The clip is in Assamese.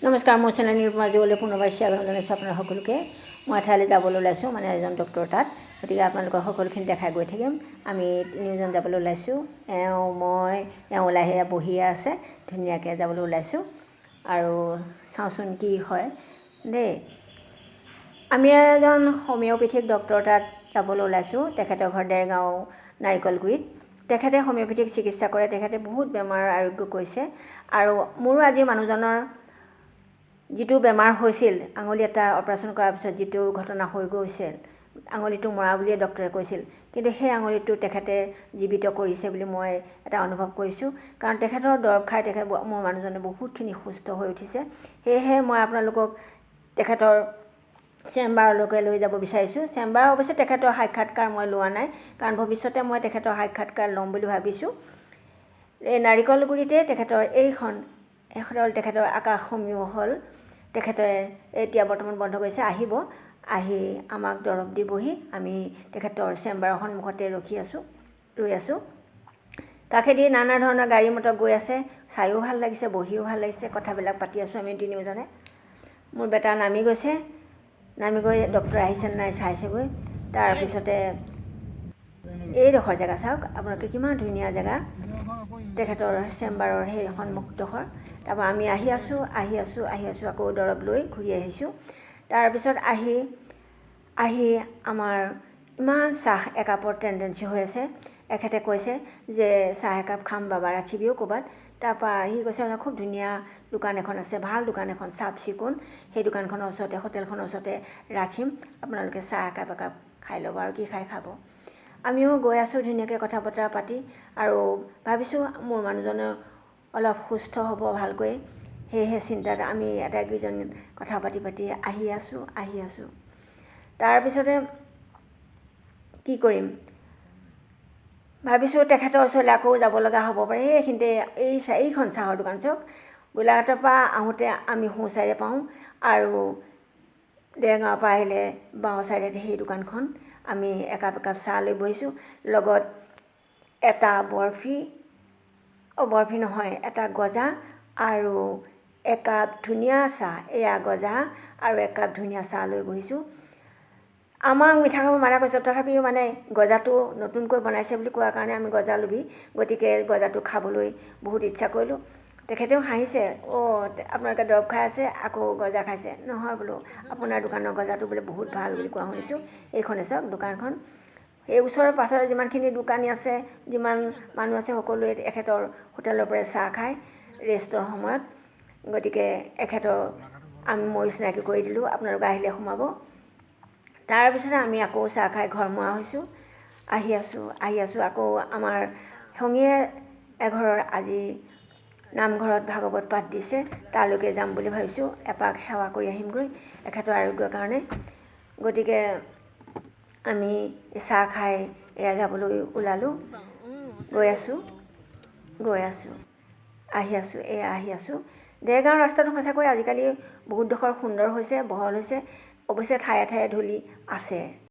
নমস্কাৰ, মোৰ চেনেল নিৰুপমা যুগলৈ পুনৰবাৰ স্বাগতম জনাইছোঁ আপোনাৰ সকলোকে। মই এঠাইলৈ যাবলৈ ওলাইছোঁ, মানে এজন ডক্টৰ তাত। গতিকে আপোনালোকক সকলোখিনি দেখাই গৈ থাকিম। আমি তিনিওজন যাবলৈ ওলাইছোঁ। এওঁ ওলাই বহিয়ে আছে, ধুনীয়াকৈ যাবলৈ ওলাইছোঁ। আৰু চাওঁচোন কি হয় দেই। আমি এজন হোমিঅ'পেথিক ডক্টৰ তাত যাবলৈ ওলাইছোঁ। তেখেতৰ ঘৰ দেৰগাঁও নাৰিকলগুৰিত। তেখেতে হোমিঅ'পেথিক চিকিৎসা কৰে। তেখেতে বহুত বেমাৰ আৰোগ্য কৰিছে। আৰু মোৰো আজি মানুহজনৰ যিটো বেমাৰ হৈছিল, আঙুলি এটা অপাৰেশ্যন কৰাৰ পিছত যিটো ঘটনা হৈ গৈছিল, আঙুলিটো মৰা বুলিয়ে ডক্টৰে কৈছিল, কিন্তু সেই আঙুলিটো তেখেতে জীৱিত কৰিছে বুলি মই এটা অনুভৱ কৰিছোঁ। কাৰণ তেখেতৰ দৰৱ খাই মোৰ মানুহজনে বহুতখিনি সুস্থ হৈ উঠিছে। সেয়েহে মই আপোনালোকক তেখেতৰ চেম্বাৰলৈকে লৈ যাব বিচাৰিছোঁ। চেম্বাৰ অৱশ্যে তেখেতৰ সাক্ষাৎকাৰ মই লোৱা নাই, কাৰণ ভৱিষ্যতে মই তেখেতৰ সাক্ষাৎকাৰ ল'ম বুলি ভাবিছোঁ। এই নাৰিকলগুৰিতে তেখেতৰ এইখন তেখেতৰ আকাশ হোমিঅ' হল। তেখেতে এতিয়া বৰ্তমান বন্ধ কৰিছে। আহি আমাক দৰৱ দিবহি। আমি তেখেতৰ চেম্বাৰৰ সন্মুখতে ৰৈ আছোঁ। কাষেদি নানা ধৰণৰ গাড়ী মটৰ গৈ আছে। চায়ো ভাল লাগিছে, বহিও ভাল লাগিছে। কথাবিলাক পাতি আছোঁ আমি তিনিওজনে। মোৰ বেটা নামি গৈ ডক্টৰ আহিছে নাই চাইছেগৈ। তাৰপিছতে এইডোখৰ জেগা চাওক আপোনালোকে, কিমান ধুনীয়া জেগা তেখেতৰ চেম্বাৰৰ সেই সন্মুখডোখৰ। তাৰপৰা আমি আহি আছোঁ আকৌ দৰৱ লৈ ঘূৰি আহিছোঁ। তাৰপিছত আহি আমাৰ ইমান চাহ একাপৰ টেণ্ডেঞ্চি হৈ আছে। এখেতে কৈছে যে চাহ একাপ খাম বাবা, ৰাখিবিও ক'ৰবাত। তাৰপৰা সি কৈছে খুব ধুনীয়া দোকান এখন আছে, ভাল দোকান এখন, চাফ চিকুণ। সেই দোকানখনৰ ওচৰতে, হোটেলখনৰ ওচৰতে ৰাখিম, আপোনালোকে চাহ একাপ খাই ল'ব, আৰু কি খাই খাব। আমিও গৈ আছোঁ ধুনীয়াকৈ কথা বতৰা পাতি, আৰু ভাবিছোঁ মোৰ মানুহজনে অলপ সুস্থ হ'ব ভালকৈ। সেয়েহে চিন্তাত আমি আটাইকেইজন কথা পাতি আহি আছোঁ। তাৰপিছতে কি কৰিম ভাবিছোঁ, তেখেতৰ ওচৰলৈ আকৌ যাব লগা হ'ব পাৰে। সেইখিনিতে এইখন চাহৰ দোকান চাওক। গোলাঘাটৰ পৰা আহোঁতে আমি সোঁ চাইডে পাওঁ, আৰু দেৰগাঁৱৰ পৰা আহিলে বাওঁ চাইডে সেই দোকানখন। আমি একাপ চাহ লৈ বহিছোঁ, লগত এটা বৰফি নহয়, এটা গজা, আৰু একাপ ধুনীয়া চাহ। এয়া গজা আৰু একাপ ধুনীয়া চাহ লৈ বহিছোঁ। আমাক মিঠা খাব মানা কৰিছে, তথাপিও মানে গজাটো নতুনকৈ বনাইছে বুলি কোৱাৰ কাৰণে আমি গজা লোভী, গতিকে গজাটো খাবলৈ বহুত ইচ্ছা কৰিলোঁ। তেখেতেও হাঁহিছে, আপোনালোকে দৰৱ খাই আছে আকৌ গজা খাইছে। নহয় বোলো, আপোনাৰ দোকানৰ গজাটো বোলে বহুত ভাল বুলি কোৱা শুনিছোঁ। এইখনে চাওক দোকানখন। এই ওচৰৰ পাছৰে যিমানখিনি দোকানী আছে, যিমান মানুহ আছে, সকলোৱে এখেতৰ হোটেলৰ পৰাই চাহ খায় ৰেষ্টৰ সময়ত। গতিকে ময়ো চিনাকি কৰি দিলোঁ, আপোনালোকে আহিলে সোমাব। তাৰপিছতে আমি আকৌ চাহ খাই ঘৰমুৱা হৈছোঁ। আহি আছোঁ আকৌ আমাৰ সংগীয়ে এঘৰৰ আজি নামঘৰত ভাগৱত পাঠ দিছে, তালৈকে যাম বুলি ভাবিছোঁ। এপাক সেৱা কৰি আহিমগৈ এখেতৰ আৰোগ্যৰ কাৰণে। গতিকে আমি চাহ খাই যাবলৈ ওলালোঁ। আহি আছোঁ। দেৰগাঁও ৰাস্তাটো সঁচাকৈ আজিকালি বহুত ডোখৰ সুন্দৰ হৈছে, বহল হৈছে। অৱশ্যে ঠায়ে ঠায়ে ধূলি আছে।